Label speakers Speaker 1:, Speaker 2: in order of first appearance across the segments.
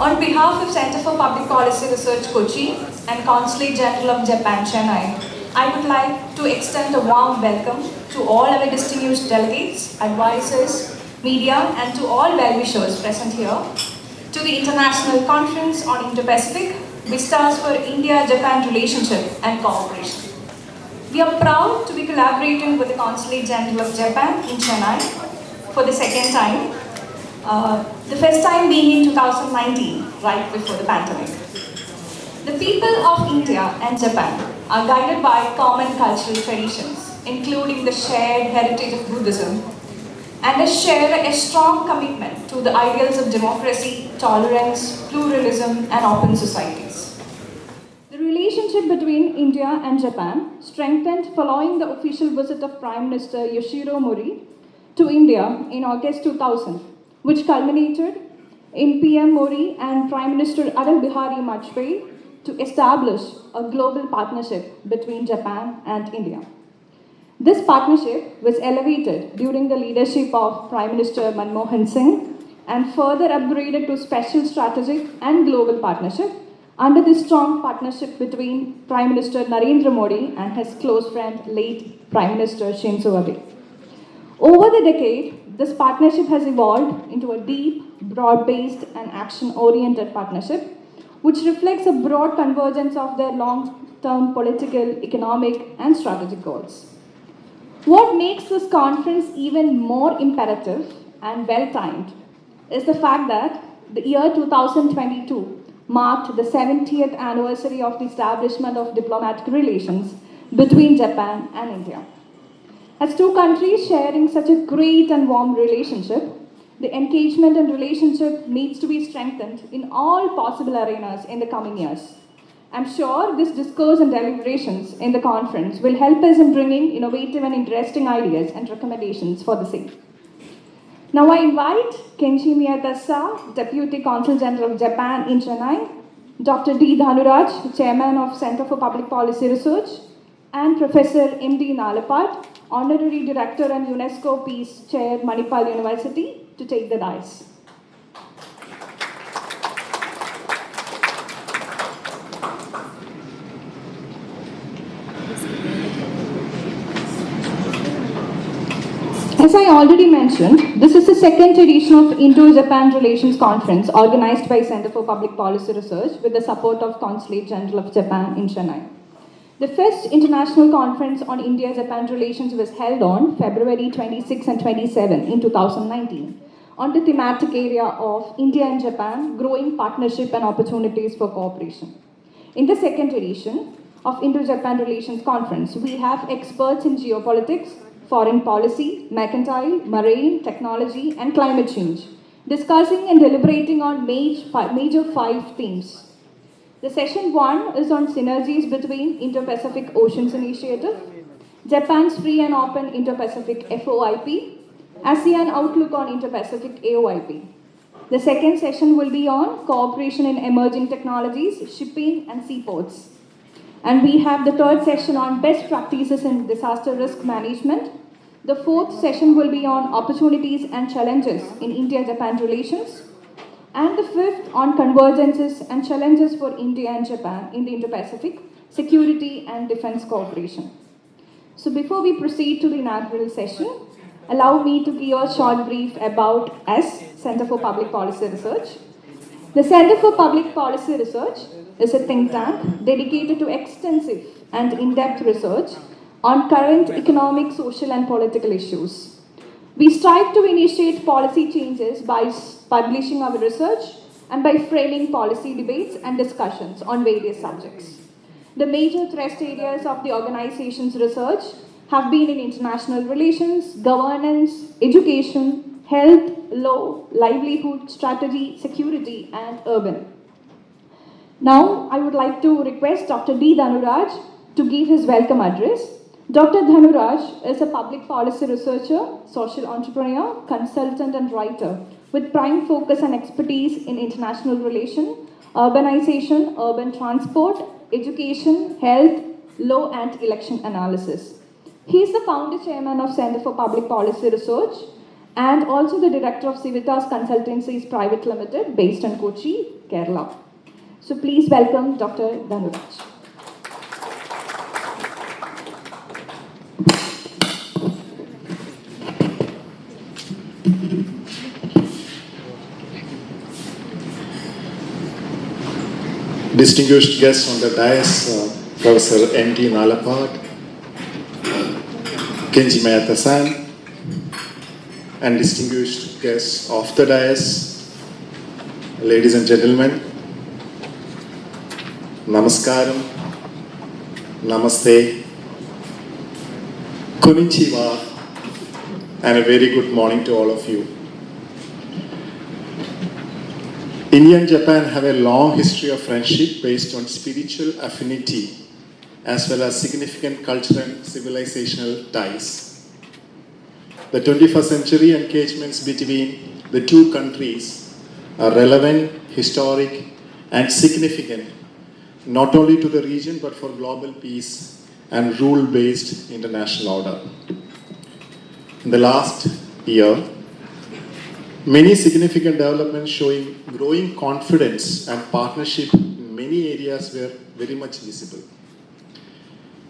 Speaker 1: On behalf of Center for Public Policy Research, Kochi, and Consulate General of Japan, Chennai, I would like to extend a warm welcome to all our distinguished delegates, advisors, media, and to all well-wishers present here to the International Conference on Indo-Pacific, Vistas for India-Japan Relationship and Cooperation. We are proud to be collaborating with the Consulate General of Japan in Chennai for the second time. The first time being in 2019, right before the pandemic. The people of India and Japan are guided by common cultural traditions, including the shared heritage of Buddhism, and they share a strong commitment to the ideals of democracy, tolerance, pluralism, and open societies. The relationship between India and Japan strengthened following the official visit of Prime Minister Yoshihiro Mori to India in August 2000, which culminated in PM Mori and Prime Minister Atal Bihari Vajpayee to establish a global partnership between Japan and India. This partnership was elevated during the leadership of Prime Minister Manmohan Singh and further upgraded to special strategic and global partnership under the strong partnership between Prime Minister Narendra Modi and his close friend, late Prime Minister Shinzo Abe. Over the decade, this partnership has evolved into a deep, broad-based and action-oriented partnership which reflects a broad convergence of their long-term political, economic and strategic goals. What makes this conference even more imperative and well-timed is the fact that the year 2022 marked the 70th anniversary of the establishment of diplomatic relations between Japan and India. As two countries sharing such a great and warm relationship, the engagement and relationship needs to be strengthened in all possible arenas in the coming years. I'm sure this discourse and deliberations in the conference will help us in bringing innovative and interesting ideas and recommendations for the same. Now I invite Kenji Miyata-san, Deputy Consul General of Japan in Chennai, Dr. D. Dhanuraj, Chairman of Center for Public Policy Research, and Professor M.D. Nalapat, Honorary Director and UNESCO Peace Chair, Manipal University, to take the dais. As I already mentioned, this is the second edition of Indo-Japan Relations Conference organized by Center for Public Policy Research with the support of Consulate General of Japan in Chennai. The first international conference on India-Japan relations was held on February 26 and 27 in 2019 on the thematic area of India and Japan, growing partnership and opportunities for cooperation. In the second edition of Indo-Japan Relations Conference, we have experts in geopolitics, foreign policy, mercantile, marine, technology, and climate change, discussing and deliberating on major five themes. The session 1 is on synergies between Indo-Pacific Oceans Initiative, Japan's Free and Open Indo-Pacific FOIP, ASEAN Outlook on Indo-Pacific AOIP. The second session will be on cooperation in emerging technologies, shipping and seaports. And we have the third session on best practices in disaster risk management. The fourth session will be on opportunities and challenges in India-Japan relations. And the fifth on convergences and challenges for India and Japan in the Indo-Pacific, security and defense cooperation. So before we proceed to the inaugural session, allow me to give a short brief about us, Center for Public Policy Research. The Center for Public Policy Research is a think tank dedicated to extensive and in-depth research on current economic, social, and political issues. We strive to initiate policy changes by publishing our research and by framing policy debates and discussions on various subjects. The major thrust areas of the organization's research have been in international relations, governance, education, health, law, livelihood, strategy, security, and urban. Now, I would like to request Dr. D. Dhanuraj to give his welcome address. Dr. Dhanuraj is a public policy researcher, social entrepreneur, consultant, and writer with prime focus and expertise in international relations, urbanization, urban transport, education, health, law, and election analysis. He is the founder chairman of Center for Public Policy Research and also the director of Vistas Consultancies Private Limited, based in Kochi, Kerala. So please welcome Dr. Dhanuraj.
Speaker 2: Distinguished guests on the dais, Professor M.T. Nalapad, Kenji Mayata-san, and distinguished guests of the dais, ladies and gentlemen, Namaskaram, Namaste, Konnichiwa, and a very good morning to all of you. India and Japan have a long history of friendship based on spiritual affinity as well as significant cultural and civilizational ties. The 21st century engagements between the two countries are relevant, historic, and significant not only to the region but for global peace and rule-based international order. In the last year, many significant developments showing growing confidence and partnership in many areas were very much visible.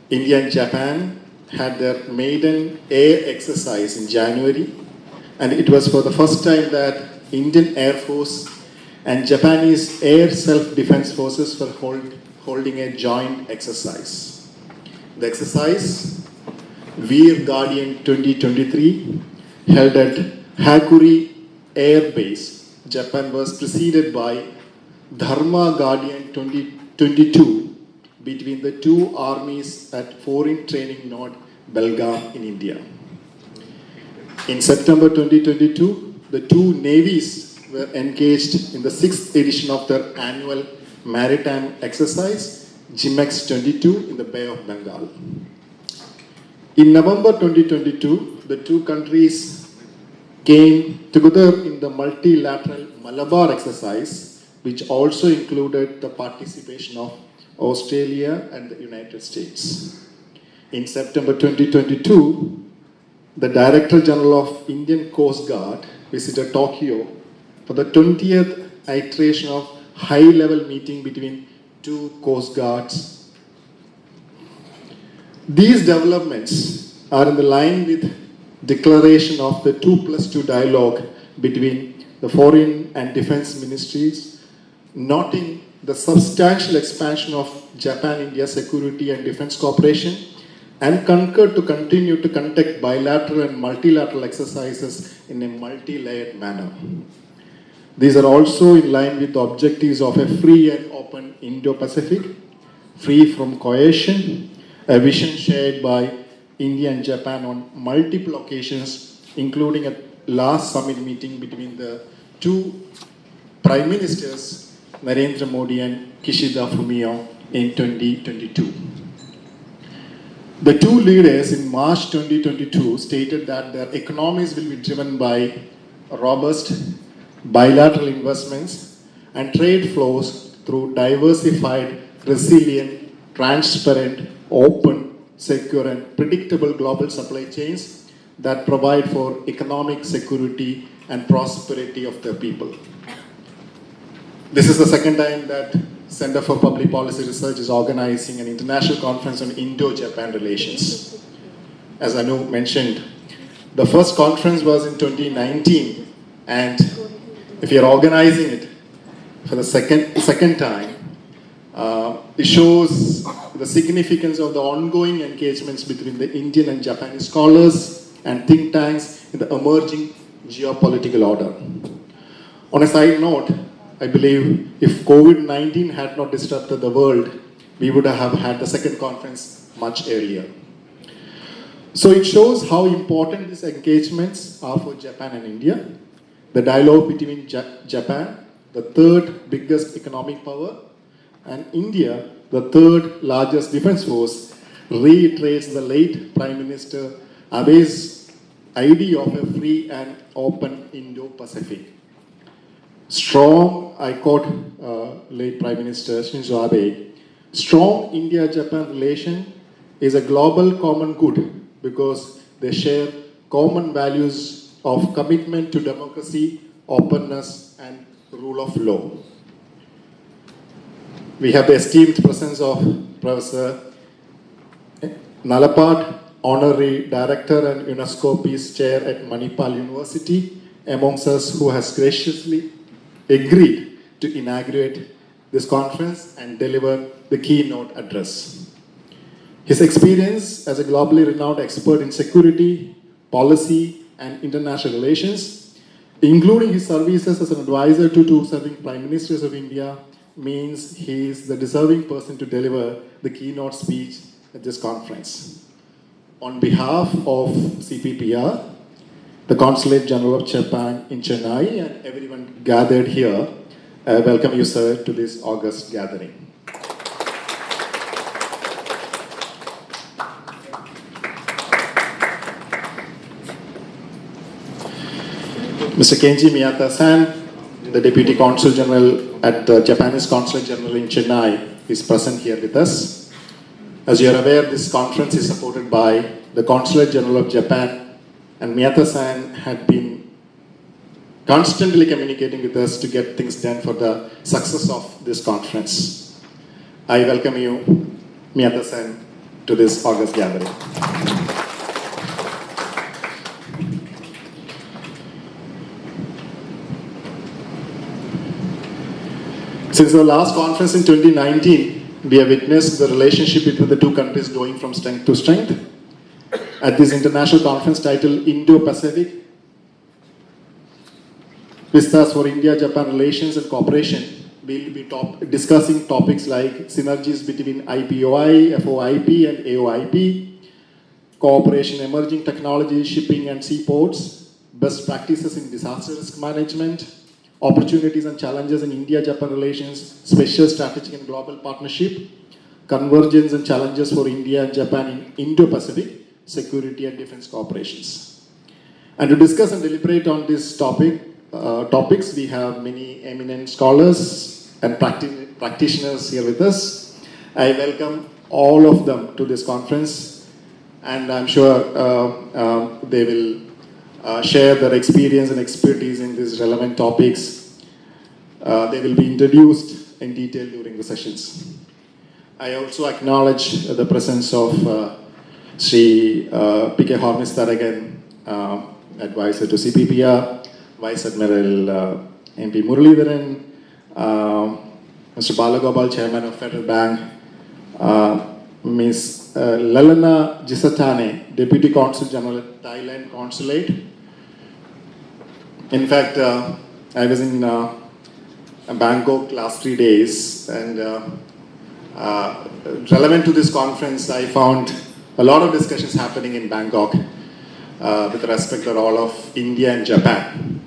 Speaker 2: India and Japan had their maiden air exercise in January, and it was for the first time that Indian Air Force and Japanese Air Self-Defense Forces were holding a joint exercise. The exercise, Veer Guardian 2023, held at Hakuri Air Base, Japan, was preceded by Dharma Guardian 2022 between the two armies at Foreign Training Node, Belgaum in India. In September 2022, the two navies were engaged in the 6th edition of their annual maritime exercise, GIMEX 22, in the Bay of Bengal. In November 2022, the two countries came together in the multilateral Malabar exercise, which also included the participation of Australia and the United States. In September 2022, the Director General of Indian Coast Guard visited Tokyo for the 20th iteration of high-level meeting between two Coast Guards. These developments are in the line with declaration of the 2+2 dialogue between the Foreign and Defense Ministries, noting the substantial expansion of Japan-India security and defense cooperation, and concurred to continue to conduct bilateral and multilateral exercises in a multi-layered manner. These are also in line with the objectives of a free and open Indo-Pacific, free from coercion, a vision shared by India and Japan on multiple occasions, including a last summit meeting between the two prime ministers, Narendra Modi and Kishida Fumio, in 2022. The two leaders in March 2022 stated that their economies will be driven by robust bilateral investments and trade flows through diversified, resilient, transparent, open, secure and predictable global supply chains that provide for economic security and prosperity of the people. This is the second time that Center for Public Policy Research is organizing an international conference on Indo-Japan relations. As Anu mentioned, the first conference was in 2019, and if you're organizing it for the second time, it shows the significance of the ongoing engagements between the Indian and Japanese scholars and think tanks in the emerging geopolitical order. On a side note, I believe if COVID-19 had not disrupted the world, we would have had the second conference much earlier. So it shows how important these engagements are for Japan and India. The dialogue between Japan, the third biggest economic power, and India, the third largest defense force, reiterates the late Prime Minister Abe's idea of a free and open Indo-Pacific. Strong, I quote late Prime Minister Shinzo Abe, strong India-Japan relation is a global common good because they share common values of commitment to democracy, openness, and rule of law. We have the esteemed presence of Professor Nalapad, Honorary Director and UNESCO Peace Chair at Manipal University, amongst us, who has graciously agreed to inaugurate this conference and deliver the keynote address. His experience as a globally renowned expert in security, policy, and international relations, including his services as an advisor to two serving Prime Ministers of India, means he is the deserving person to deliver the keynote speech at this conference. On behalf of CPPR, the Consulate General of Japan in Chennai, and everyone gathered here, I welcome you, sir, to this august gathering. Mr. Kenji Miyata-san, the Deputy Consul General at the Japanese Consulate General in Chennai, is present here with us. As you are aware, this conference is supported by the Consulate General of Japan, and Miyata-san had been constantly communicating with us to get things done for the success of this conference. I welcome you, Miyata-san, to this august gathering. Since the last conference in 2019, we have witnessed the relationship between the two countries going from strength to strength. At this international conference titled Indo-Pacific, Vistas for India-Japan Relations and Cooperation, we'll be discussing topics like synergies between IPOI, FOIP, and AOIP, cooperation emerging technologies, shipping and seaports, best practices in disaster risk management, opportunities and challenges in India-Japan relations, special strategic and global partnership, convergence and challenges for India and Japan in Indo-Pacific, security and defense cooperations. And to discuss and deliberate on this topics, we have many eminent scholars and practitioners here with us. I welcome all of them to this conference, and I'm sure they will share their experience and expertise in these relevant topics. They will be introduced in detail during the sessions. I also acknowledge the presence of Sri P.K. Hormistaragan, advisor to CPPR, Vice Admiral MP Muralidharan, Mr. Balagopal, Chairman of Federal Bank, Ms. Lalana Jisatane, Deputy Consul General at Thailand Consulate. In fact, I was in Bangkok last 3 days, and relevant to this conference, I found a lot of discussions happening in Bangkok with respect to the role of India and Japan,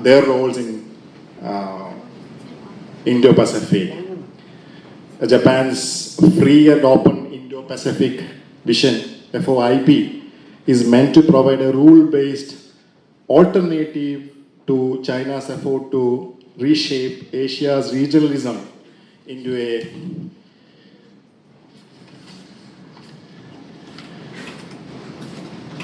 Speaker 2: their roles in Indo-Pacific. Japan's free and open Indo-Pacific vision, FOIP, is meant to provide a rule-based alternative to China's effort to reshape Asia's regionalism into a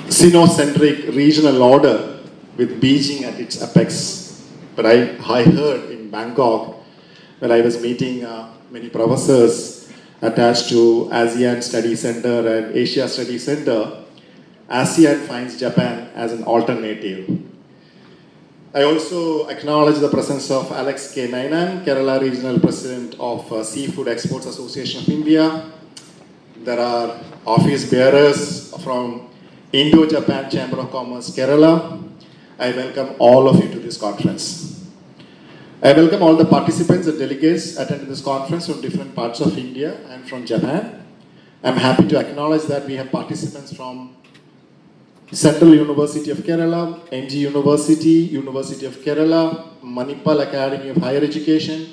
Speaker 2: Sino-centric regional order with Beijing at its apex. But I heard in Bangkok, when I was meeting many professors attached to ASEAN Study Center and Asia Study Center, ASEAN finds Japan as an alternative. I also acknowledge the presence of Alex K. Nainan, Kerala Regional President of Seafood Exports Association of India. There are office bearers from Indo-Japan Chamber of Commerce, Kerala. I welcome all of you to this conference. I welcome all the participants and delegates attending this conference from different parts of India and from Japan. I'm happy to acknowledge that we have participants from Central University of Kerala, NG University, University of Kerala, Manipal Academy of Higher Education,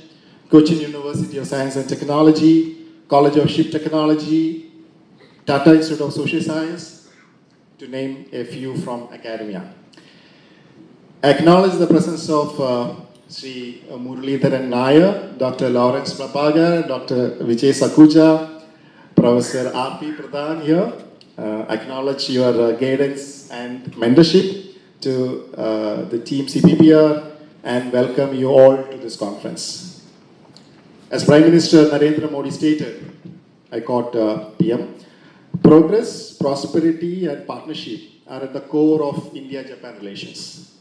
Speaker 2: Kochi University of Science and Technology, College of Ship Technology, Tata Institute of Social Science, to name a few from academia. I acknowledge the presence of Sri Muralidharan Nair, Dr. Lawrence Prapagar, Dr. Vijay Sakuja, Professor R.P. Pradhan here. Acknowledge your guidance and mentorship to the team CPPR and welcome you all to this conference. As Prime Minister Narendra Modi stated, I quote PM, progress, prosperity and partnership are at the core of India-Japan relations.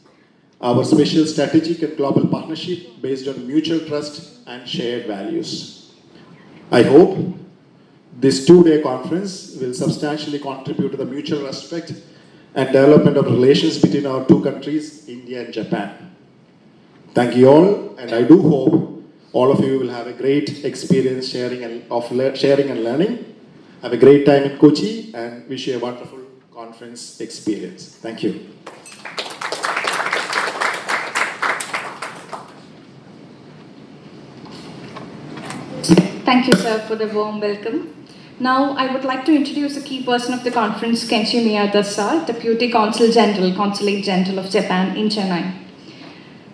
Speaker 2: Our special strategic and global partnership based on mutual trust and shared values. I hope this two-day conference will substantially contribute to the mutual respect and development of relations between our two countries, India and Japan. Thank you all, and I do hope all of you will have a great experience sharing and learning. Have a great time in Kochi and wish you a wonderful conference experience. Thank you.
Speaker 1: Thank you, sir, for the warm welcome. Now, I would like to introduce a key person of the conference, Kenshi Miyadasa, Deputy Consulate General of Japan in Chennai.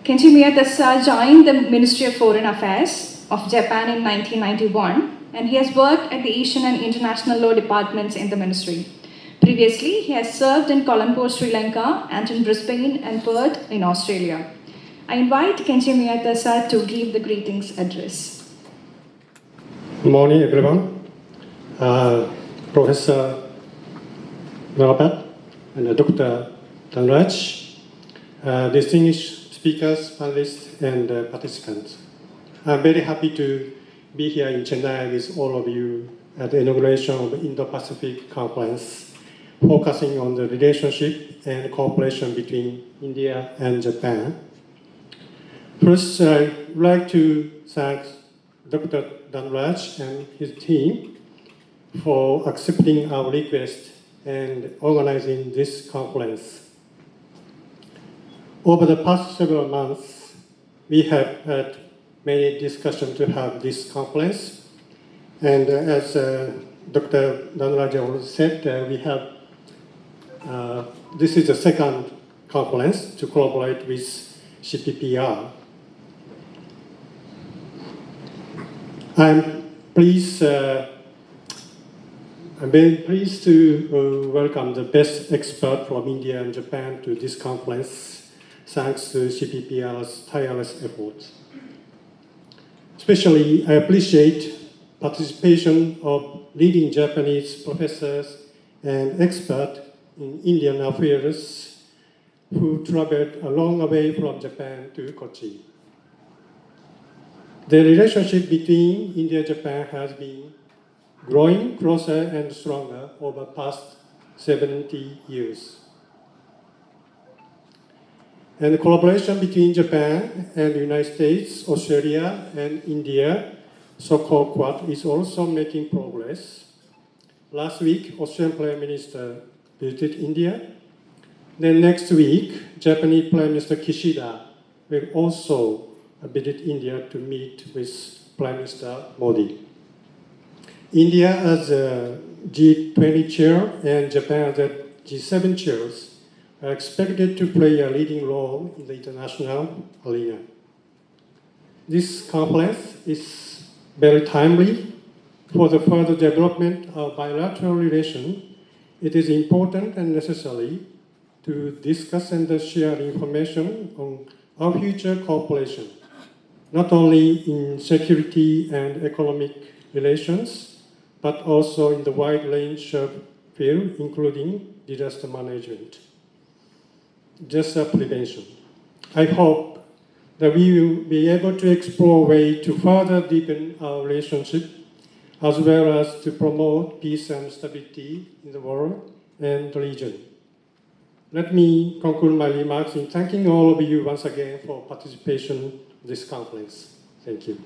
Speaker 1: Kenshi Miyadasa joined the Ministry of Foreign Affairs of Japan in 1991, and he has worked at the Asian and International Law departments in the ministry. Previously, he has served in Colombo, Sri Lanka, and in Brisbane and Perth in Australia. I invite Kenshi Miyadasa to give the greetings address.
Speaker 3: Good morning, everyone. Professor Norbert and Dr. Dhanraj, distinguished speakers, panelists, and participants. I'm very happy to be here in Chennai with all of you at the inauguration of the Indo-Pacific Conference, focusing on the relationship and cooperation between India and Japan. First, I would like to thank Dr. Dhanraj and his team for accepting our request and organizing this conference. Over the past several months, we have had many discussions to have this conference, and as Dr. Dhanraj already said, we have this is the second conference to collaborate with CPPR. I'm very pleased to welcome the best expert from India and Japan to this conference, thanks to CPPR's tireless efforts. Especially, I appreciate participation of leading Japanese professors and experts in Indian affairs who traveled a long way from Japan to Kochi. The relationship between India and Japan has been growing closer and stronger over the past 70 years. And the collaboration between Japan and the United States, Australia, and India, so-called Quad, is also making progress. Last week, Australian Prime Minister visited India. Then next week, Japanese Prime Minister Kishida will also visit India to meet with Prime Minister Modi. India as a G20 chair and Japan as a G7 chairs are expected to play a leading role in the international arena. This conference is very timely for the further development of bilateral relations. It is important and necessary to discuss and share information on our future cooperation, not only in security and economic relations, but also in the wide range of fields, including disaster management, disaster prevention. I hope that we will be able to explore ways to further deepen our relationship, as well as to promote peace and stability in the world and the region. Let me conclude my remarks in thanking all of you once again for participation in this conference. Thank you.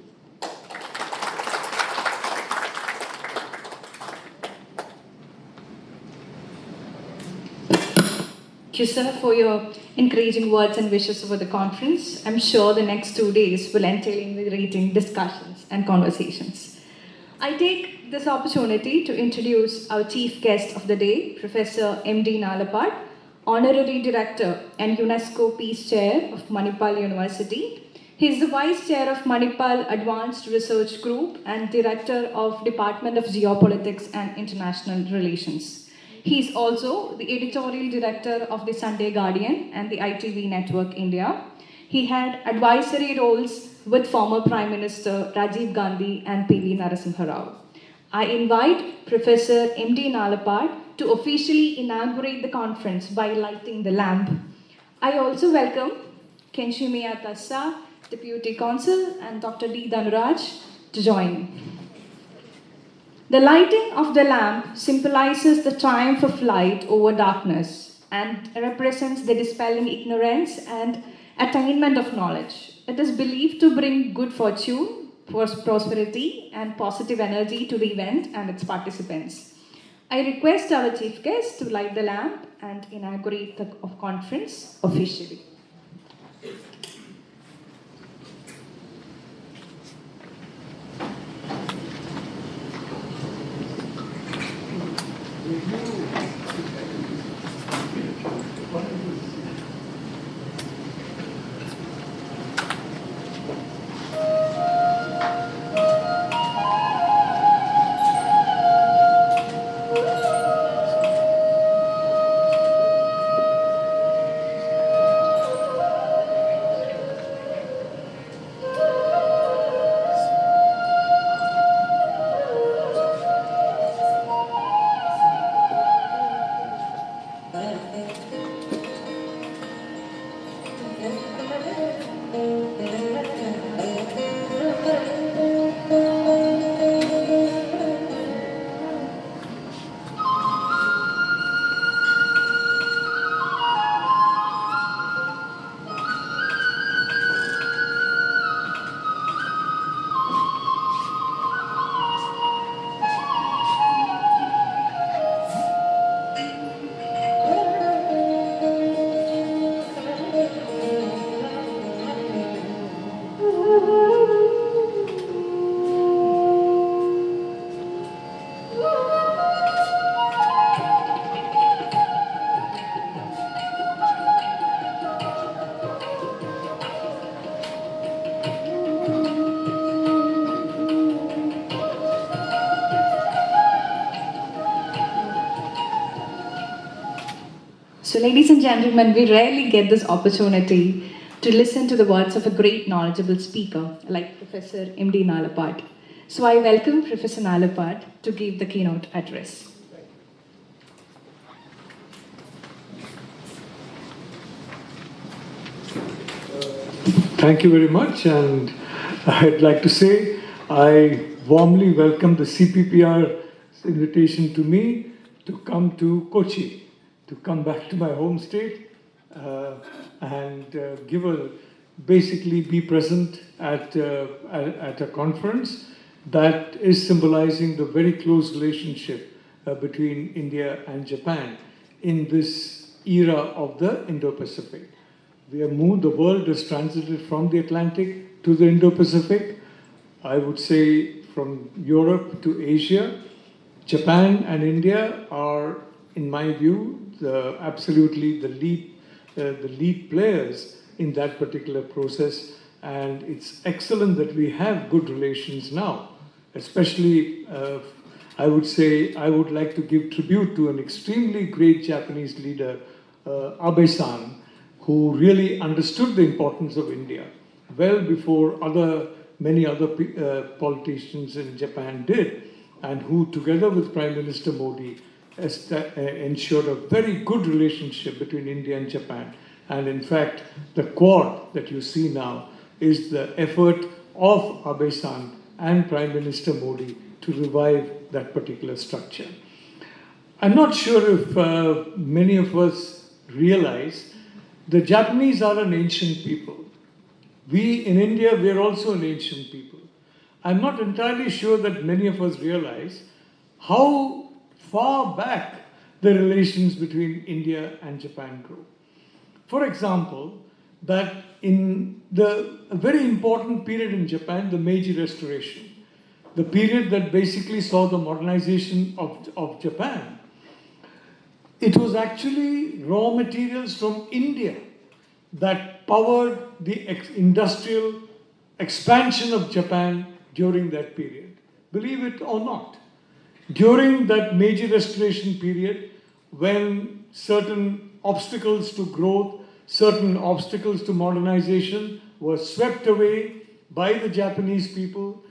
Speaker 1: Thank you, sir, for your encouraging words and wishes over the conference. I'm sure the next 2 days will entail invigorating discussions and conversations. I take this opportunity to introduce our chief guest of the day, Professor M.D. Nalapad, Honorary Director and UNESCO Peace Chair of Manipal University. He is the Vice Chair of Manipal Advanced Research Group and Director of Department of Geopolitics and International Relations. He is also the editorial director of the Sunday Guardian and the ITV Network India. He had advisory roles with former Prime Minister Rajiv Gandhi and PV Narasimha Rao. I invite Professor M.D. Nalapad to officially inaugurate the conference by lighting the lamp. I also welcome Kenshimiya Tassa, Deputy Consul, and Dr. D. Dhanuraj to join. The lighting of the lamp symbolizes the triumph of light over darkness and represents the dispelling ignorance and attainment of knowledge. It is believed to bring good fortune, prosperity, and positive energy to the event and its participants. I request our chief guest to light the lamp and inaugurate the conference officially. So, ladies and gentlemen, we rarely get this opportunity to listen to the words of a great knowledgeable speaker like Professor M.D. Nalapad. So, I welcome Professor Nalapad to give the keynote address.
Speaker 4: Thank you very much, and I'd like to say I warmly welcome the CPPR's invitation to me to come to Kochi, to come back to my home state and basically be present at a conference that is symbolizing the very close relationship between India and Japan in this era of the Indo-Pacific. We have moved, the world has transited from the Atlantic to the Indo-Pacific. I would say from Europe to Asia. Japan and India are, in my view, absolutely the lead players in that particular process, and it's excellent that we have good relations now. Especially, I would say, I would like to give tribute to an extremely great Japanese leader, Abe-san, who really understood the importance of India well before many other politicians in Japan did, and who, together with Prime Minister Modi, ensured a very good relationship between India and Japan. And in fact, the Quad that you see now is the effort of Abe-san and Prime Minister Modi to revive that particular structure. I'm not sure if many of us realize the Japanese are an ancient people. We in India, we are also an ancient people. I'm not entirely sure that many of us realize how far back the relations between India and Japan go. For example, that in a very important period in Japan, the Meiji Restoration, the period that basically saw the modernization of Japan, it was actually raw materials from India that powered the industrial expansion of Japan during that period. Believe it or not. During that Meiji Restoration period, when certain obstacles to growth, certain obstacles to modernization were swept away by the Japanese people,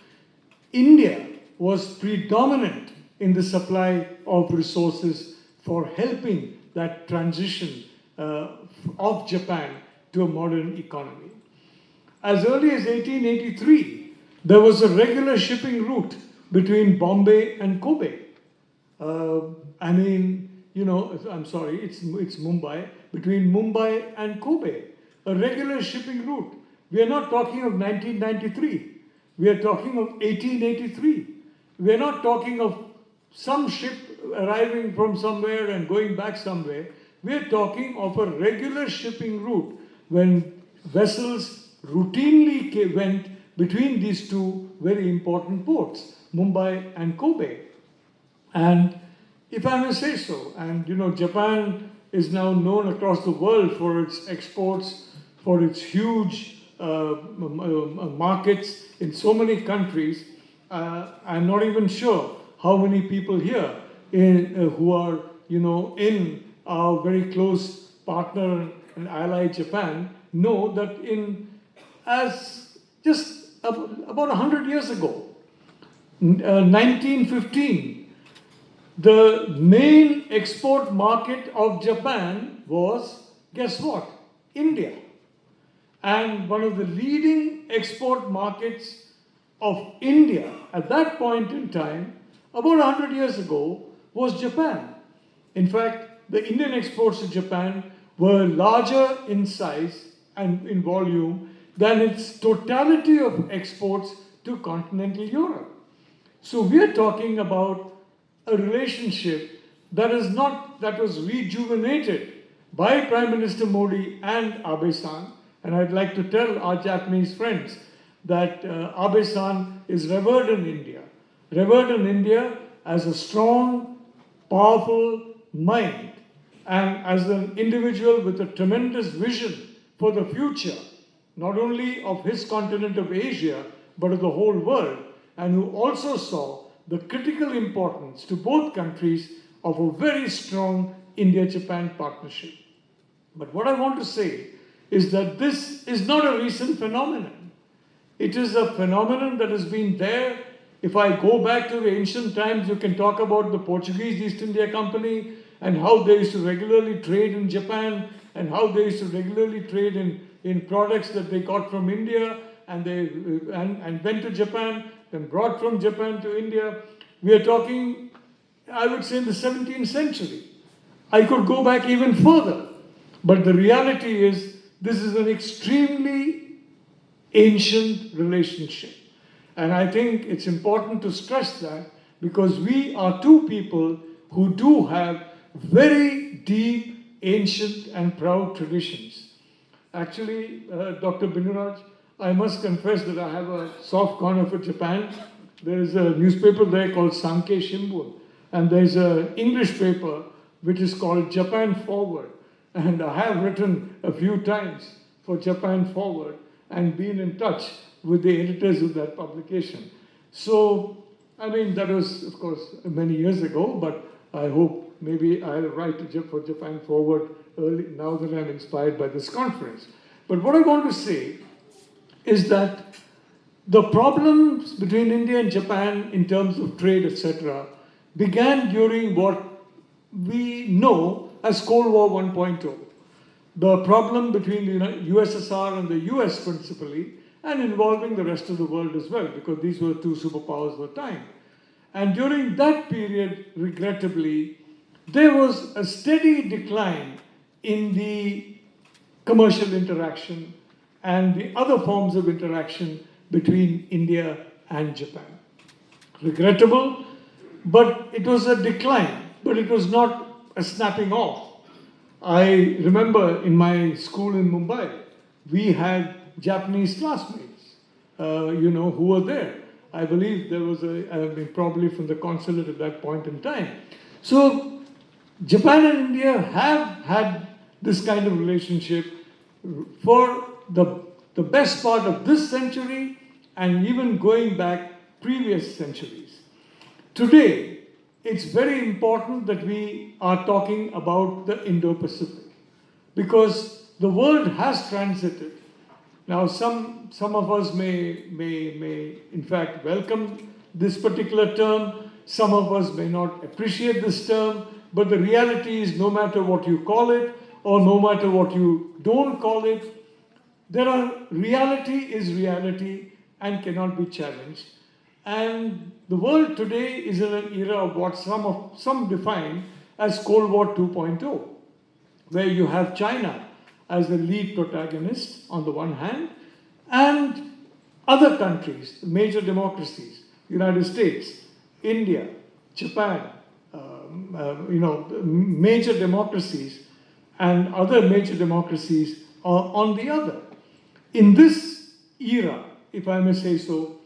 Speaker 4: India was predominant in the supply of resources for helping that transition of Japan to a modern economy. As early as 1883, there was a regular shipping route between Bombay and Kobe. It's Mumbai, between Mumbai and Kobe, a regular shipping route. We are not talking of 1993. We are talking of 1883. We are not talking of some ship arriving from somewhere and going back somewhere. We are talking of a regular shipping route when vessels routinely went between these two very important ports, Mumbai and Kobe. And if I may say so, and Japan is now known across the world for its exports, for its huge markets in so many countries. I'm not even sure how many people here who are, in our very close partner and ally Japan know that just about 100 years ago, 1915, the main export market of Japan was, guess what? India. And one of the leading export markets of India at that point in time, about 100 years ago, was Japan. In fact, the Indian exports to Japan were larger in size and in volume than its totality of exports to continental Europe. So we are talking about a relationship that was rejuvenated by Prime Minister Modi and Abe-san. And I'd like to tell our Japanese friends that Abe-san is revered in India as a strong, powerful mind, and as an individual with a tremendous vision for the future, not only of his continent of Asia, but of the whole world, and who also saw the critical importance to both countries of a very strong India-Japan partnership. But what I want to say is that this is not a recent phenomenon. It is a phenomenon that has been there. If I go back to the ancient times, you can talk about the Portuguese East India Company and how they used to regularly trade in Japan and how they used to regularly trade in products that they got from India and went to Japan, then brought from Japan to India. We are talking, I would say, in the 17th century. I could go back even further. But the reality is, this is an extremely ancient relationship. And I think it's important to stress that because we are two people who do have very deep, ancient and proud traditions. Actually, Dr. Binuraj, I must confess that I have a soft corner for Japan. There is a newspaper there called Sankei Shimbun, and there's an English paper which is called Japan Forward. And I have written a few times for Japan Forward and been in touch with the editors of that publication. So, that was, of course, many years ago, but I hope maybe I'll write for Japan Forward early, now that I'm inspired by this conference. But what I want to say is that the problems between India and Japan in terms of trade, etc., began during what we know as Cold War 1.0. The problem between the USSR and the US principally, and involving the rest of the world as well, because these were two superpowers at the time. And during that period, regrettably, there was a steady decline in the commercial interaction and the other forms of interaction between India and Japan. Regrettable, but it was a decline, but it was not a snapping off. I remember in my school in Mumbai, we had Japanese classmates, who were there. I believe there was probably from the Consulate at that point in time. So Japan and India have had this kind of relationship for the best part of this century and even going back previous centuries. Today, it's very important that we are talking about the Indo-Pacific, because the world has transited. Now, some of us may in fact welcome this particular term. Some of us may not appreciate this term, but the reality is, no matter what you call it, or no matter what you don't call it, reality is reality and cannot be challenged. And the world today is in an era of what some define as Cold War 2.0, where you have China as the lead protagonist on the one hand, and other countries, major democracies, United States, India, Japan, major democracies and other major democracies are on the other. In this era, if I may say so,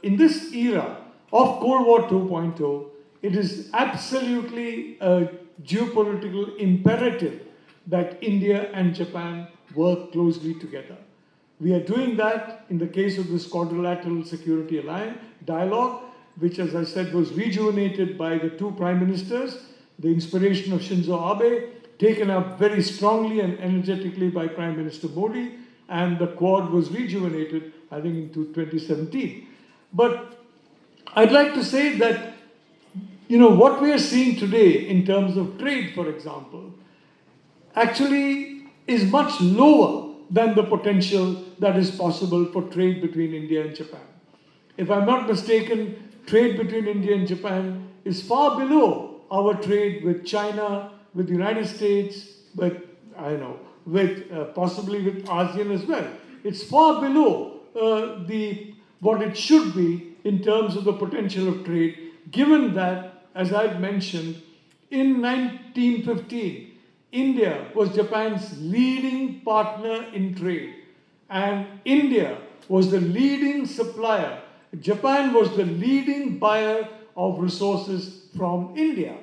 Speaker 4: in this era of Cold War 2.0, it is absolutely a geopolitical imperative that India and Japan work closely together. We are doing that in the case of this quadrilateral security alliance dialogue, which, as I said, was rejuvenated by the two prime ministers, the inspiration of Shinzo Abe, taken up very strongly and energetically by Prime Minister Modi, and the Quad was rejuvenated, I think, into 2017. But I'd like to say that, what we are seeing today in terms of trade, for example, actually is much lower than the potential that is possible for trade between India and Japan. If I'm not mistaken, trade between India and Japan is far below our trade with China, with the United States, with possibly with ASEAN as well. It's far below what it should be in terms of the potential of trade, given that, as I've mentioned, in 1915, India was Japan's leading partner in trade, and India was the leading supplier. Japan was the leading buyer of resources from India.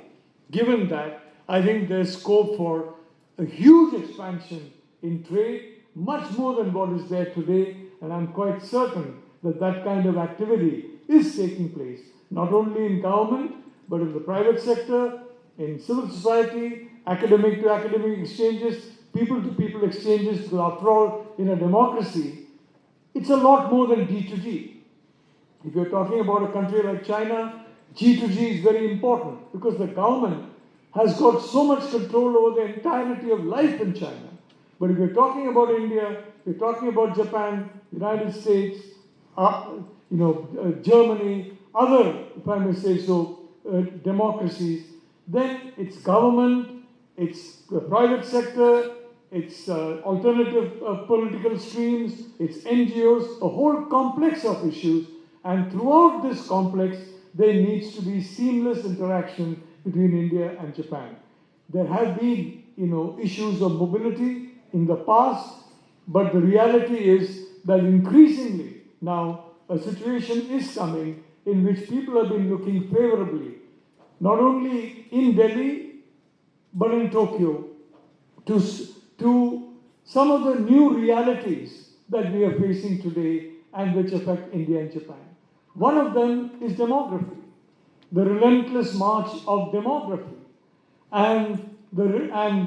Speaker 4: Given that, I think there's scope for a huge expansion in trade, much more than what is there today, and I'm quite certain that that kind of activity is taking place, not only in government, but in the private sector, in civil society, academic to academic exchanges, people to people exchanges, because after all, in a democracy, it's a lot more than G2G. If you're talking about a country like China, G2G is very important because the government has got so much control over the entirety of life in China. But if you're talking about India, you're talking about Japan, United States, Germany, other, if I may say so, democracies, then it's government, it's the private sector, it's alternative political streams, it's NGOs, a whole complex of issues. And throughout this complex, there needs to be seamless interaction between India and Japan. There have been, issues of mobility in the past, but the reality is that increasingly now a situation is coming in which people have been looking favorably, not only in Delhi, but in Tokyo, to some of the new realities that we are facing today and which affect India and Japan. One of them is demography, the relentless march of demography. And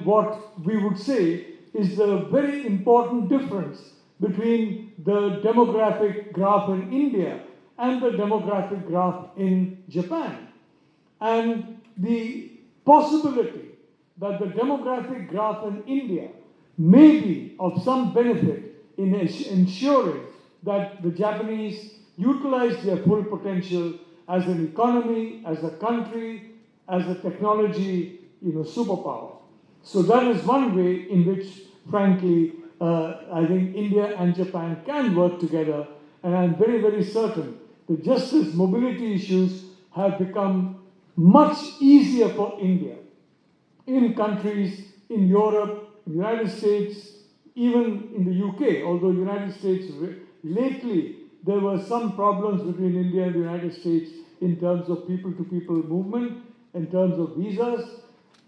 Speaker 4: what we would say is the very important difference between the demographic graph in India and the demographic graph in Japan. And the possibility that the demographic graph in India may be of some benefit in ensuring that the Japanese utilize their full potential as an economy, as a country, as a technology, superpower. So that is one way in which, frankly, I think India and Japan can work together, and I'm very, very certain that just as mobility issues have become much easier for India in countries in Europe, in the United States, even in the UK, although the United States lately there were some problems between India and the United States in terms of people-to-people movement, in terms of visas.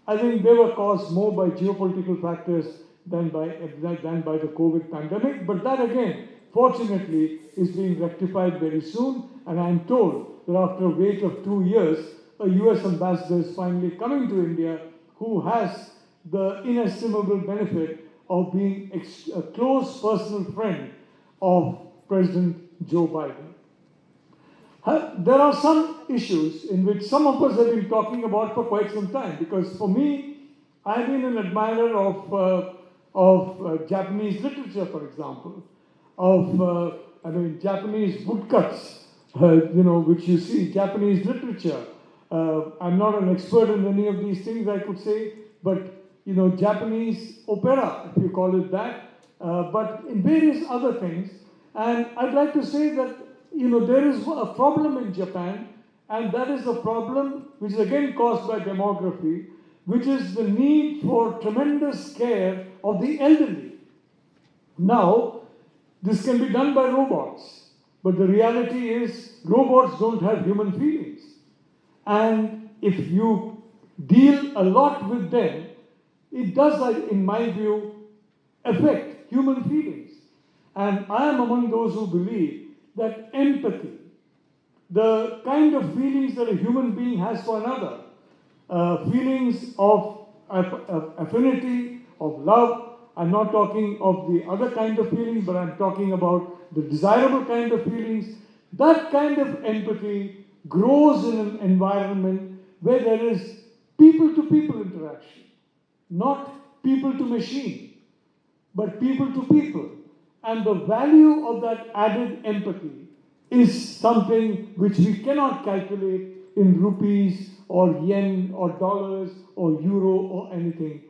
Speaker 4: I think they were caused more by geopolitical factors than by the COVID pandemic. But that again, fortunately, is being rectified very soon. And I'm told that after a wait of 2 years, a US ambassador is finally coming to India who has the inestimable benefit of being a close personal friend of President Joe Biden. There are some issues in which some of us have been talking about for quite some time, because for me, I've been an admirer of Japanese literature, for example, of Japanese woodcuts, which you see, Japanese literature. I'm not an expert in any of these things, I could say, but Japanese opera, if you call it that, but in various other things. And I'd like to say that there is a problem in Japan, and that is a problem which is again caused by demography, which is the need for tremendous care of the elderly. Now, this can be done by robots, but the reality is robots don't have human feelings. And if you deal a lot with them, it does, in my view, affect human feelings. And I am among those who believe that empathy, the kind of feelings that a human being has for another, feelings of affinity, of love. I'm not talking of the other kind of feelings, but I'm talking about the desirable kind of feelings. That kind of empathy grows in an environment where there is people-to-people interaction, not people-to-machine, but people-to-people. And the value of that added empathy is something which we cannot calculate in rupees or yen or dollars or euro or anything.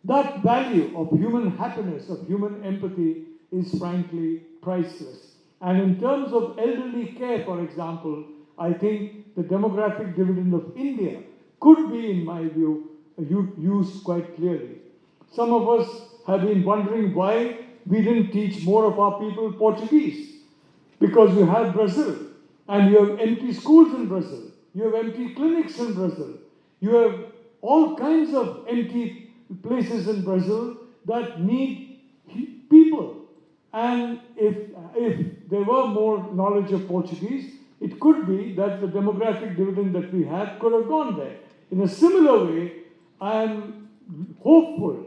Speaker 4: That value of human happiness, of human empathy, is frankly priceless. And in terms of elderly care, for example, I think the demographic dividend of India could be, in my view, used quite clearly. Some of us have been wondering why we didn't teach more of our people Portuguese. Because you have Brazil, and you have empty schools in Brazil, you have empty clinics in Brazil, you have all kinds of empty places in Brazil that need people. And if there were more knowledge of Portuguese, it could be that the demographic dividend that we have could have gone there. In a similar way, I am hopeful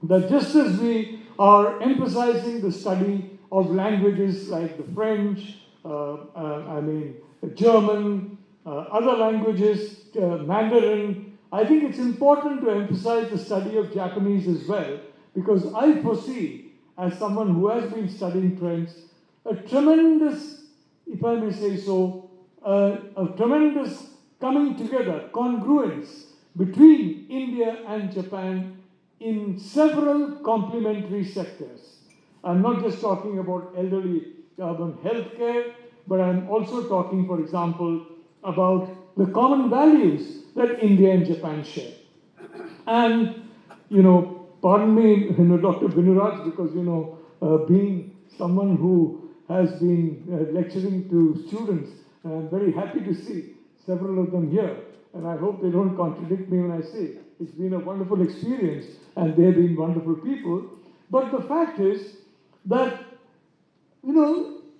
Speaker 4: that just as we are emphasizing the study of languages like the French, German, other languages, Mandarin, I think it's important to emphasize the study of Japanese as well, because I foresee, as someone who has been studying trends, a tremendous, if I may say so, a tremendous coming together, congruence between India and Japan in several complementary sectors. I'm not just talking about elderly urban healthcare, but I'm also talking, for example, about the common values that India and Japan share. And, pardon me, Dr. Binuraj, because, being someone who has been lecturing to students, I'm very happy to see several of them here. And I hope they don't contradict me when I say it's been a wonderful experience and they've been wonderful people. But the fact is that,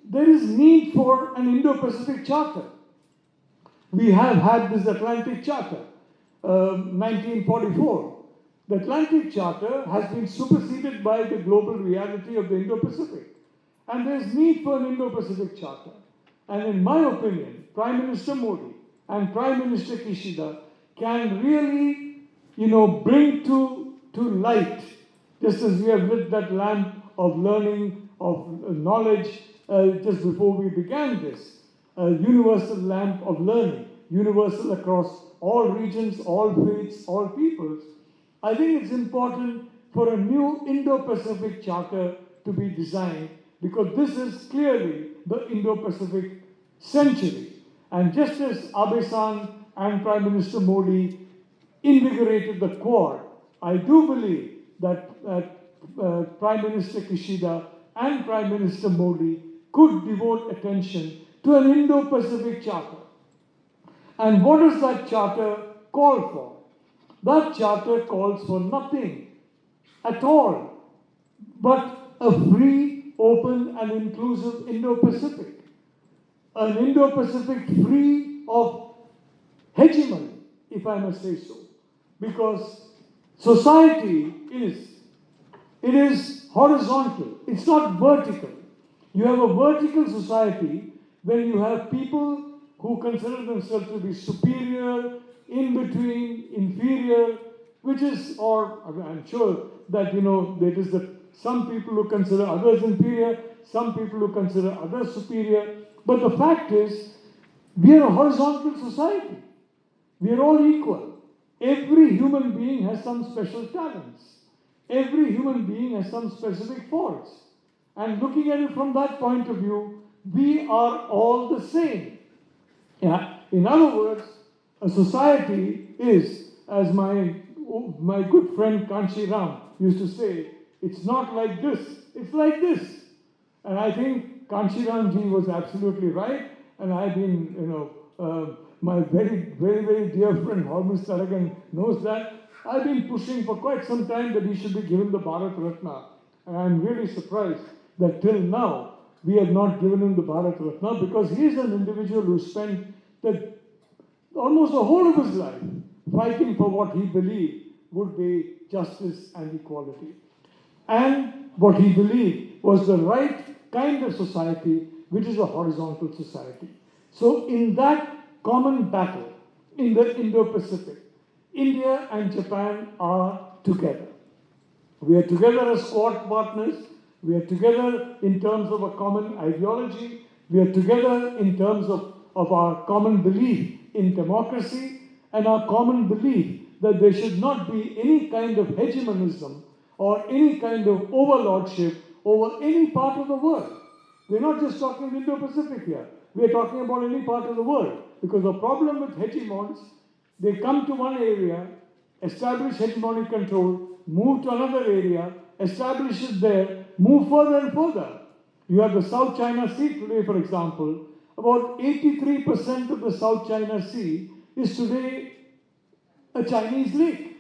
Speaker 4: there is need for an Indo-Pacific Charter. We have had this Atlantic Charter, 1944. The Atlantic Charter has been superseded by the global reality of the Indo-Pacific. And there is need for an Indo-Pacific Charter. And in my opinion, Prime Minister Modi and Prime Minister Kishida can really, bring to light, just as we have lit that lamp of learning, of knowledge, just before we began this, a universal lamp of learning, universal across all regions, all faiths, all peoples. I think it's important for a new Indo-Pacific Charter to be designed, because this is clearly the Indo-Pacific century. And just as Abe-san and Prime Minister Modi invigorated the Quad, I do believe that Prime Minister Kishida and Prime Minister Modi could devote attention to an Indo-Pacific Charter. And what does that charter call for? That charter calls for nothing at all but a free, open and inclusive Indo-Pacific. An Indo-Pacific free of hegemony, if I must say so. Because society is horizontal, it's not vertical. You have a vertical society when you have people who consider themselves to be superior, in between, inferior, which is, or I'm sure that, there is some people who consider others inferior, some people who consider others superior. But the fact is, we are a horizontal society. We are all equal. Every human being has some special talents. Every human being has some specific faults. And looking at it from that point of view, we are all the same. Yeah. In other words, a society is, as my good friend Kanshi Ram used to say, it's not like this, it's like this. And I think Kanshi Ram ji was absolutely right. And I've been, my very, very, very dear friend Hormus Taragan knows that. I've been pushing for quite some time that he should be given the Bharat Ratna. And I'm really surprised that till now we have not given him the Bharat Ratna, because he is an individual who spent almost the whole of his life fighting for what he believed would be justice and equality. And what he believed was the right kind of society, which is a horizontal society. So in that common battle in the Indo-Pacific, India and Japan are together. We are together as squad partners. We are together in terms of a common ideology. We are together in terms of our common belief in democracy and our common belief that there should not be any kind of hegemonism or any kind of overlordship over any part of the world. We're not just talking Indo-Pacific here. We're talking about any part of the world. Because the problem with hegemons, they come to one area, establish hegemonic control, move to another area, establish it there, move further and further. You have the South China Sea today, for example. About 83% of the South China Sea is today a Chinese lake.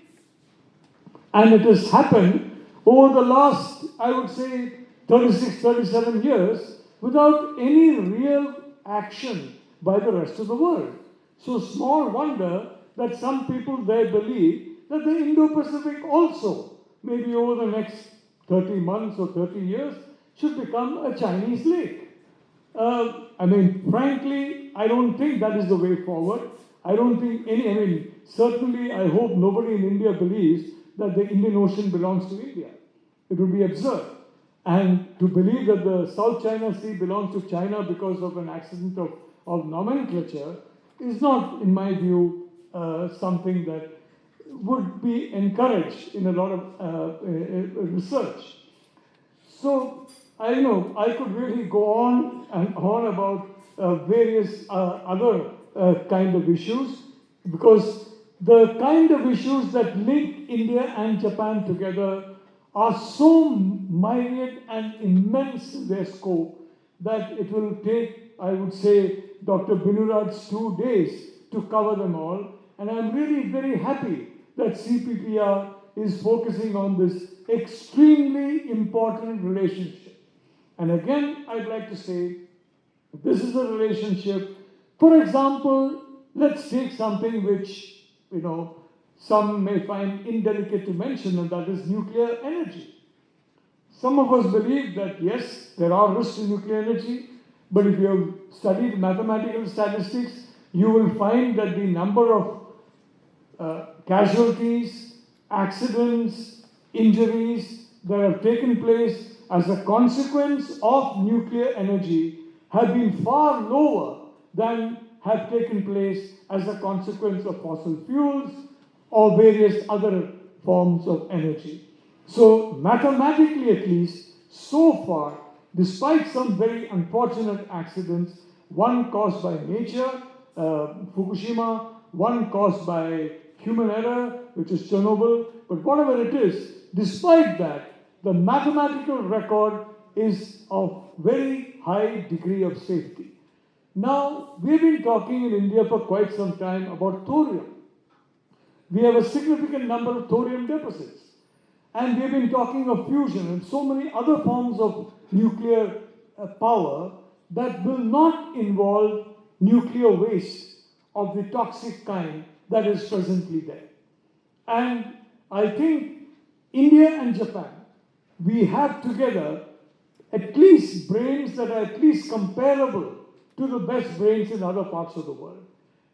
Speaker 4: And it has happened over the last, I would say, 36, 37 years without any real action by the rest of the world. So small wonder that some people there believe that the Indo-Pacific also, maybe over the next 30 months or 30 years, should become a Chinese lake. Frankly, I don't think that is the way forward. I don't think certainly I hope nobody in India believes that the Indian Ocean belongs to India. It would be absurd. And to believe that the South China Sea belongs to China because of an accident of nomenclature is not, in my view, something that would be encouraged in a lot of research. So, I could really go on and on about various other kind of issues, because the kind of issues that link India and Japan together are so myriad and immense in their scope that it will take, I would say, Dr. Binuraj's 2 days to cover them all. And I'm really very happy that CPPR is focusing on this extremely important relationship. And again, I'd like to say, this is a relationship, for example, let's take something which, some may find indelicate to mention, and that is nuclear energy. Some of us believe that, yes, there are risks to nuclear energy, but if you have studied mathematical statistics, you will find that the number of casualties, accidents, injuries that have taken place as a consequence of nuclear energy have been far lower than have taken place as a consequence of fossil fuels or various other forms of energy. So mathematically at least, so far, despite some very unfortunate accidents, one caused by nature, Fukushima, one caused by human error, which is Chernobyl, but whatever it is, despite that, the mathematical record is of very high degree of safety. Now, we've been talking in India for quite some time about thorium. We have a significant number of thorium deposits. And we've been talking of fusion and so many other forms of nuclear power that will not involve nuclear waste of the toxic kind that is presently there. And I think India and Japan, we have together at least brains that are at least comparable to the best brains in other parts of the world.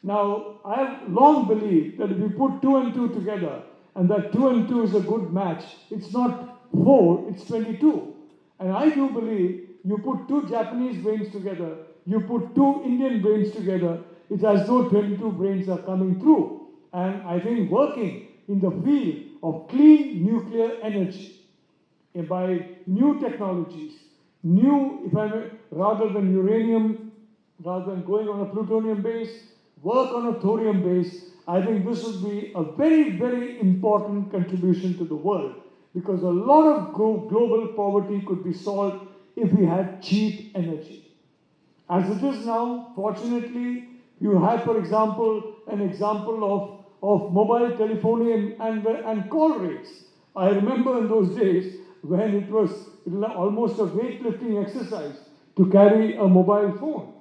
Speaker 4: Now, I have long believed that if you put 2 and 2 together, and that 2 and 2 is a good match, it's not 4, it's 22. And I do believe you put 2 Japanese brains together, you put 2 Indian brains together, it's as though 22 brains are coming through. And I think working in the field of clean nuclear energy, by new technologies, if I may, rather than uranium, rather than going on a plutonium base, work on a thorium base, I think this would be a very, very important contribution to the world, because a lot of global poverty could be solved if we had cheap energy. As it is now, fortunately, you have, for example, an example of mobile telephony and call rates. I remember in those days when it was almost a weightlifting exercise to carry a mobile phone.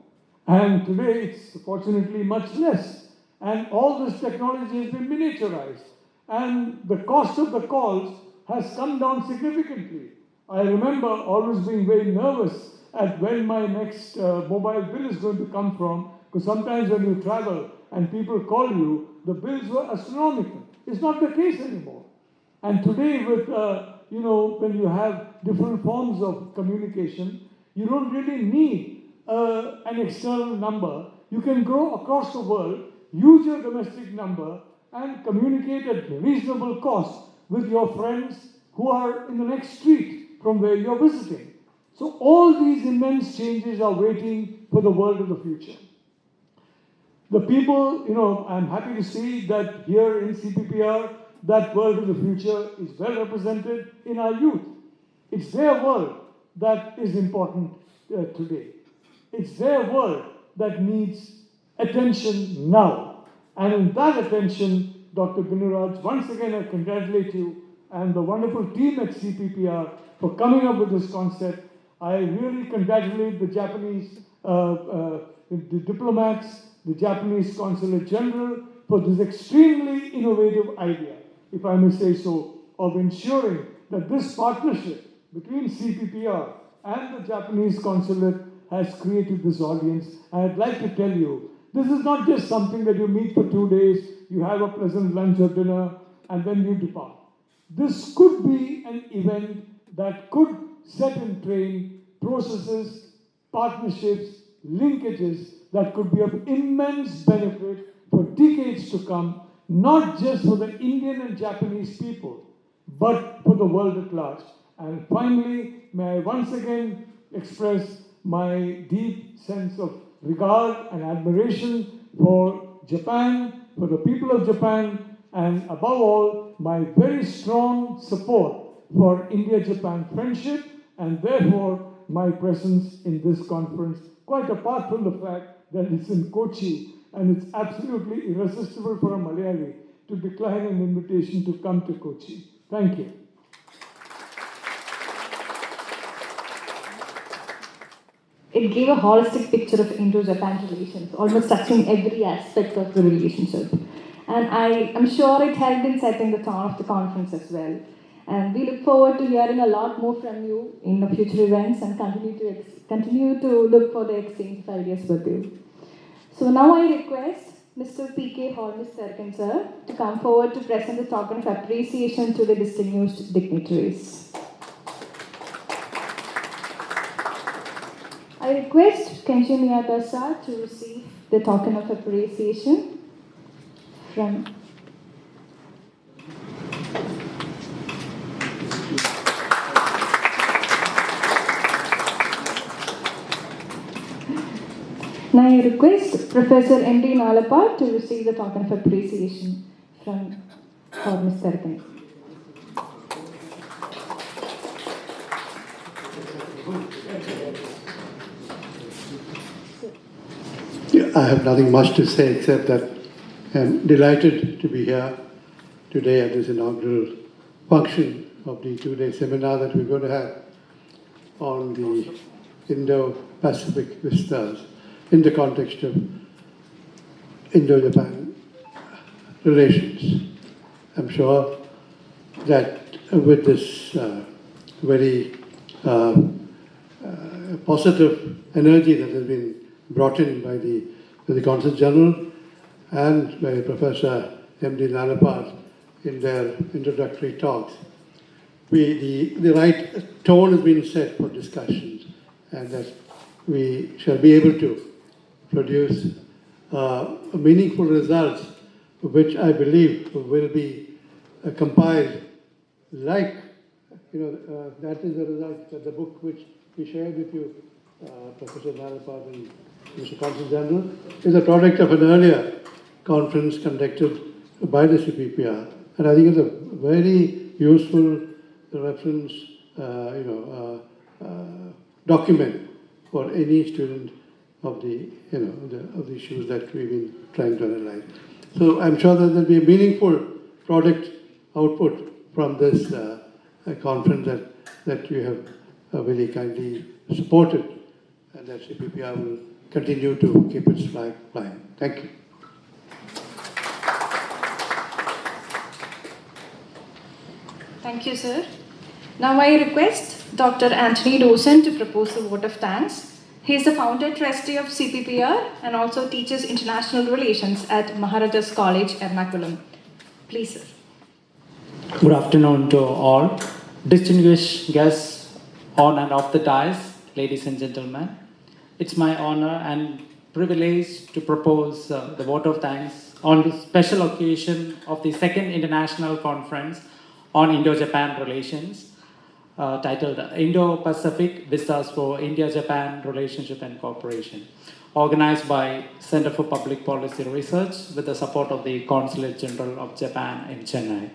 Speaker 4: And today it's fortunately much less. And all this technology has been miniaturized. And the cost of the calls has come down significantly. I remember always being very nervous at when my next mobile bill is going to come from, because sometimes when you travel and people call you, the bills were astronomical. It's not the case anymore. And today with, when you have different forms of communication, you don't really need an external number. You can go across the world, use your domestic number, and communicate at reasonable cost with your friends who are in the next street from where you're visiting. So all these immense changes are waiting for the world of the future. The people, I'm happy to see that here in CPPR, that world of the future is well represented in our youth. It's their world that is important today. It's their world that needs attention now. And in that attention, Dr. Binuraj, once again I congratulate you and the wonderful team at CPPR for coming up with this concept. I really congratulate the Japanese the diplomats, the Japanese Consulate General for this extremely innovative idea, if I may say so, of ensuring that this partnership between CPPR and the Japanese Consulate has created this audience. And I'd like to tell you, this is not just something that you meet for 2 days, you have a pleasant lunch or dinner, and then you depart. This could be an event that could set in train processes, partnerships, linkages that could be of immense benefit for decades to come, not just for the Indian and Japanese people, but for the world at large. And finally, may I once again express my deep sense of regard and admiration for Japan, for the people of Japan, and above all, my very strong support for India-Japan friendship, and therefore my presence in this conference, quite apart from the fact that it's in Kochi, and it's absolutely irresistible for a Malayali to decline an invitation to come to Kochi. Thank you.
Speaker 1: It gave a holistic picture of Indo-Japan relations, almost touching every aspect of the relationship. And I am sure it helped in setting the tone of the conference as well. And we look forward to hearing a lot more from you in the future events and continue to look for the exchange of ideas with you. So now I request Mr. P.K. Hormis-Serkin, sir, to come forward to present the token of appreciation to the distinguished dignitaries. I request Kenji Miyata to receive the token of appreciation from Now I request Professor M.D. Nalapar to receive the token of appreciation from Hormis-Serkin.
Speaker 5: I have nothing much to say except that I'm delighted to be here today at this inaugural function of the 2-day seminar that we're going to have on the Indo-Pacific Vistas in the context of Indo-Japan relations. I'm sure that with this very positive energy that has been brought in by the Consul General and by Professor M.D. Lalapal in their introductory talks, the right tone has been set for discussions, and that we shall be able to produce meaningful results, which I believe will be compiled like, that is the result of the book which we shared with you, Professor Lalapal and Mr. Consul General, is a product of an earlier conference conducted by the CPPR. And I think it's a very useful reference, document for any student of the issues that we've been trying to analyze. So I'm sure that there'll be a meaningful product output from this conference that you have very kindly supported, and that CPPR will continue to keep its flag flying. Thank you.
Speaker 1: Thank you, sir. Now I request Dr. Anthony Dosen to propose the vote of thanks. He is the founder trustee of CPPR and also teaches international relations at Maharajas College, Ernakulam. Please, sir.
Speaker 6: Good afternoon to all. Distinguished guests on and off the dais, ladies and gentlemen. It's my honor and privilege to propose the vote of thanks on the special occasion of the second international conference on Indo-Japan relations, titled Indo-Pacific Vistas for India-Japan Relationship and Cooperation, organized by Center for Public Policy Research with the support of the Consulate General of Japan in Chennai.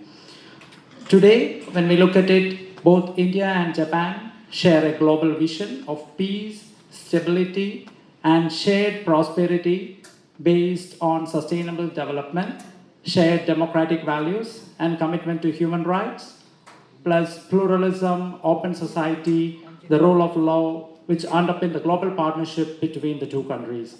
Speaker 6: Today, when we look at it, both India and Japan share a global vision of peace, stability, and shared prosperity based on sustainable development, shared democratic values, and commitment to human rights, plus pluralism, open society, the rule of law, which underpin the global partnership between the two countries.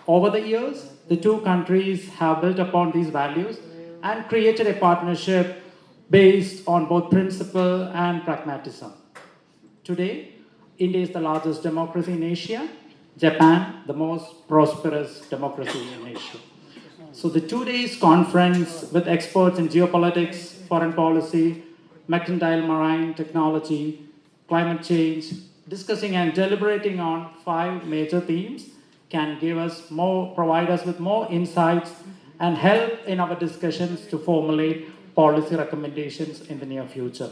Speaker 6: Over the years, the two countries have built upon these values and created a partnership based on both principle and pragmatism. Today, India is the largest democracy in Asia, Japan, the most prosperous democracy in Asia. So the 2 days conference with experts in geopolitics, foreign policy, mercantile marine technology, climate change, discussing and deliberating on 5 major themes can provide us with more insights and help in our discussions to formulate policy recommendations in the near future.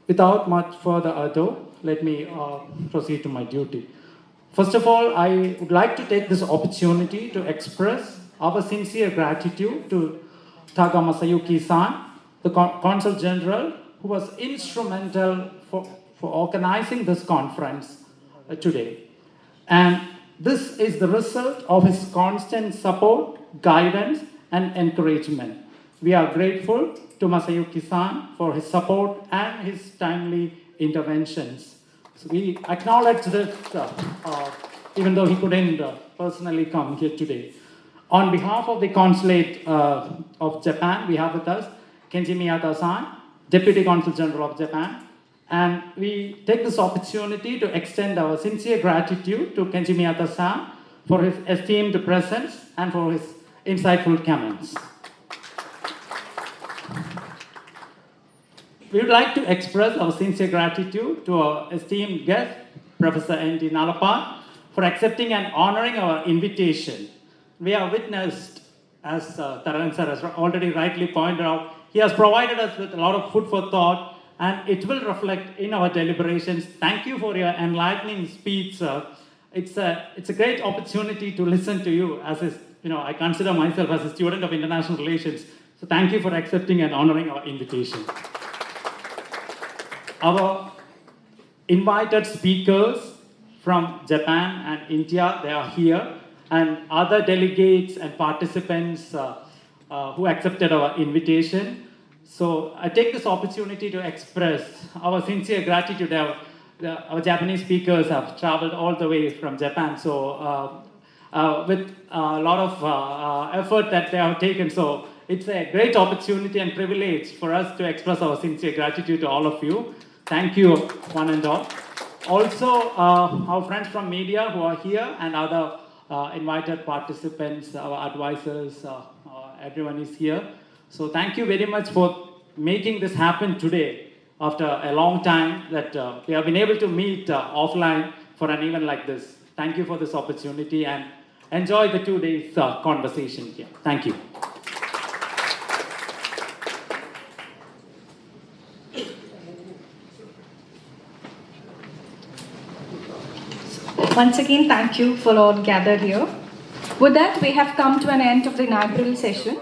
Speaker 6: Without much further ado, let me proceed to my duty. First of all, I would like to take this opportunity to express our sincere gratitude to Taga Masayuki-san, the Consul General, who was instrumental for organizing this conference today. And this is the result of his constant support, guidance, and encouragement. We are grateful to Masayuki-san for his support and his timely interventions. So we acknowledge this, even though he couldn't personally come here today. On behalf of the Consulate of Japan, we have with us Kenji Miyata-san, Deputy Consul General of Japan. And we take this opportunity to extend our sincere gratitude to Kenji Miyata-san for his esteemed presence and for his insightful comments. We would like to express our sincere gratitude to our esteemed guest, Professor N.D. Nalapal, for accepting and honoring our invitation. We have witnessed, as Taran sir has already rightly pointed out, he has provided us with a lot of food for thought, and it will reflect in our deliberations. Thank you for your enlightening speech, sir. It's a great opportunity to listen to you. I consider myself as a student of international relations. So thank you for accepting and honoring our invitation. Our invited speakers from Japan and India, they are here, and other delegates and participants who accepted our invitation. So I take this opportunity to express our sincere gratitude. Our Japanese speakers have traveled all the way from Japan. So with a lot of effort that they have taken. So it's a great opportunity and privilege for us to express our sincere gratitude to all of you. Thank you, one and all. Also, our friends from media who are here and other invited participants, our advisors, everyone is here. So thank you very much for making this happen today after a long time that we have been able to meet offline for an event like this. Thank you for this opportunity and enjoy the 2 days conversation here. Thank you.
Speaker 1: Once again, thank you for all gathered here. With that, we have come to an end of the inaugural session.